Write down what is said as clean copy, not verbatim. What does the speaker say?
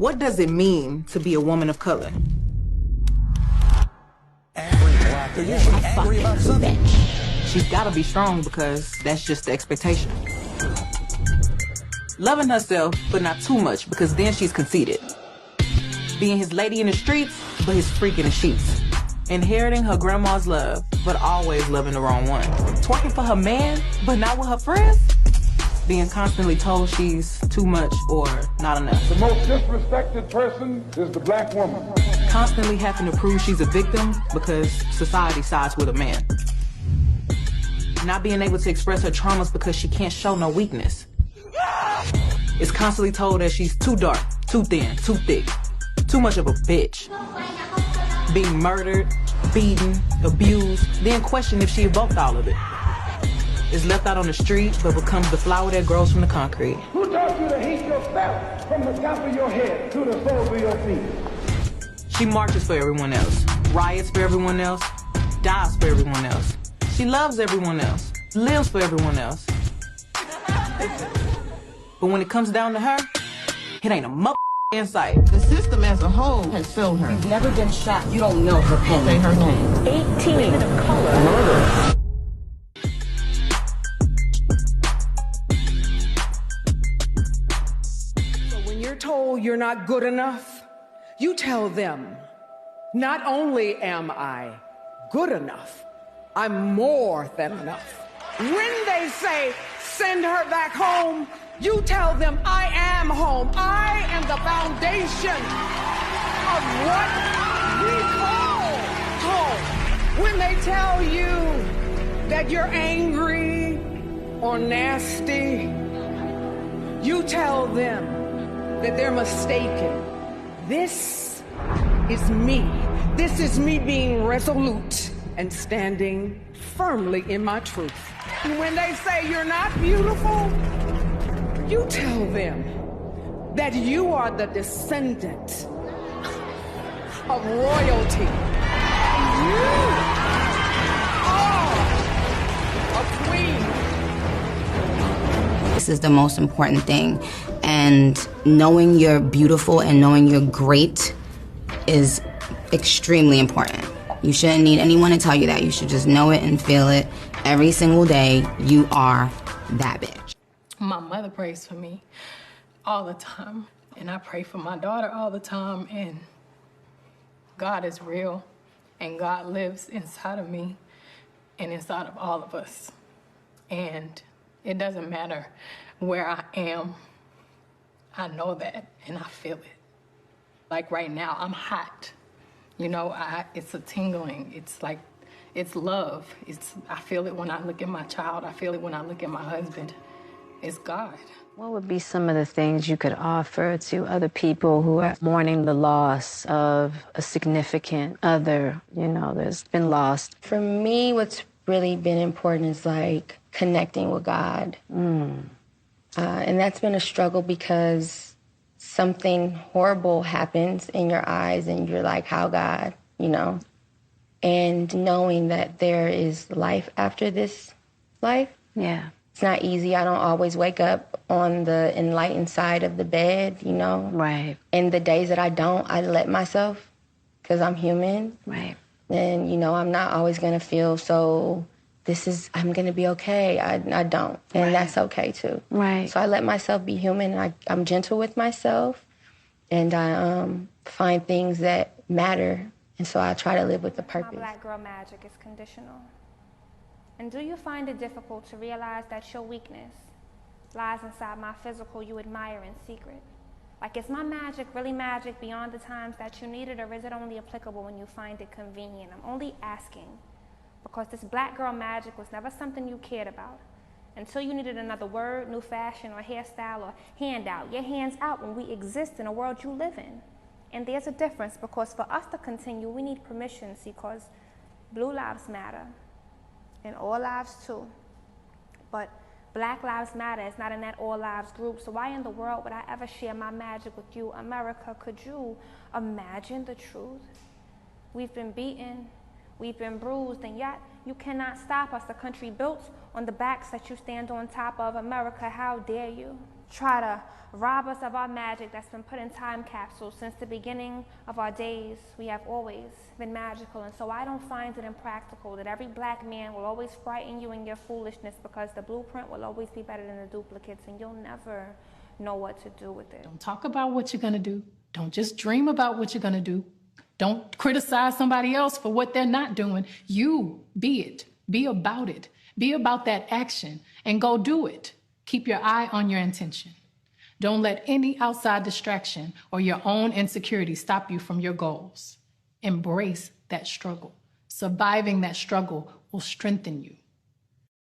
What does it mean to be a woman of color? Every black girl usually angry about something. She's gotta be strong because that's just the expectation. Loving herself, but not too much because then she's conceited. Being his lady in the streets, but his freak in the sheets. Inheriting her grandma's love, but always loving the wrong one. Twerking for her man, but not with her friends. Being constantly told she's too much or not enough. The most disrespected person is the black woman. Constantly having to prove she's a victim because society sides with a man. Not being able to express her traumas because she can't show no weakness. Is constantly told that she's too dark, too thin, too thick, too much of a bitch. Being murdered, beaten, abused, then questioned if she evoked all of it. Is left out on the street, but becomes the flower that grows from the concrete. Who taught you to hate yourself from the top of your head to the soles of your feet? She marches for everyone else, riots for everyone else, dies for everyone else. She loves everyone else, lives for everyone else. But when it comes down to her, it ain't a mother in sight. The system as a whole has failed her. You've never been shot. You don't know her pain. Say her name. 18 women of color. Murder. Told you're not good enough, you tell them, not only am I good enough, I'm more than enough. When they say, send her back home, you tell them, I am home. I am the foundation of what we call home. When they tell you that you're angry or nasty, you tell them that they're mistaken. This is me. This is me being resolute and standing firmly in my truth. And when they say you're not beautiful, you tell them that you are the descendant of royalty. You are a queen. This is the most important thing. And knowing you're beautiful and knowing you're great is extremely important. You shouldn't need anyone to tell you that. You should just know it and feel it every single day. You are that bitch. My mother prays for me all the time. And I pray for my daughter all the time. And God is real. And God lives inside of me and inside of all of us. And it doesn't matter where I am. I know that, and I feel it. Like right now, I'm hot. You know, it's a tingling. It's like, it's love. I feel it when I look at my child. I feel it when I look at my husband. It's God. What would be some of the things you could offer to other people who are mourning the loss of a significant other, you know, that's been lost? For me, what's really been important is like connecting with God. And that's been a struggle because something horrible happens in your eyes and you're like, how God, you know? And knowing that there is life after this life. Yeah. It's not easy. I don't always wake up on the enlightened side of the bed, you know? Right. And the days that I don't, I let myself because I'm human. Right. And, you know, I'm not always going to feel so... I'm going to be okay. I don't. And that's okay, too. Right. So I let myself be human. I'm gentle with myself. And I find things that matter. And so I try to live with the purpose. My black girl magic is conditional. And do you find it difficult to realize that your weakness lies inside my physical you admire in secret? Like, is my magic really magic beyond the times that you need it, or is it only applicable when you find it convenient? I'm only asking. Because this black girl magic was never something you cared about until you needed another word, new fashion, or hairstyle, or handout. Your hand's out when we exist in a world you live in. And there's a difference, because for us to continue, we need permission, see, because blue lives matter, and all lives too. But Black Lives Matter is not in that all lives group, so why in the world would I ever share my magic with you? America, could you imagine the truth? We've been beaten. We've been bruised, and yet you cannot stop us. A country built on the backs that you stand on top of. America, how dare you? try to rob us of our magic that's been put in time capsules since the beginning of our days. We have always been magical, and so I don't find it impractical that every black man will always frighten you in your foolishness, because the blueprint will always be better than the duplicates, and you'll never know what to do with it. Don't talk about what you're gonna do. Don't just dream about what you're gonna do. Don't criticize somebody else for what they're not doing. You be it. Be about it. Be about that action and go do it. Keep your eye on your intention. Don't let any outside distraction or your own insecurity stop you from your goals. Embrace that struggle. Surviving that struggle will strengthen you.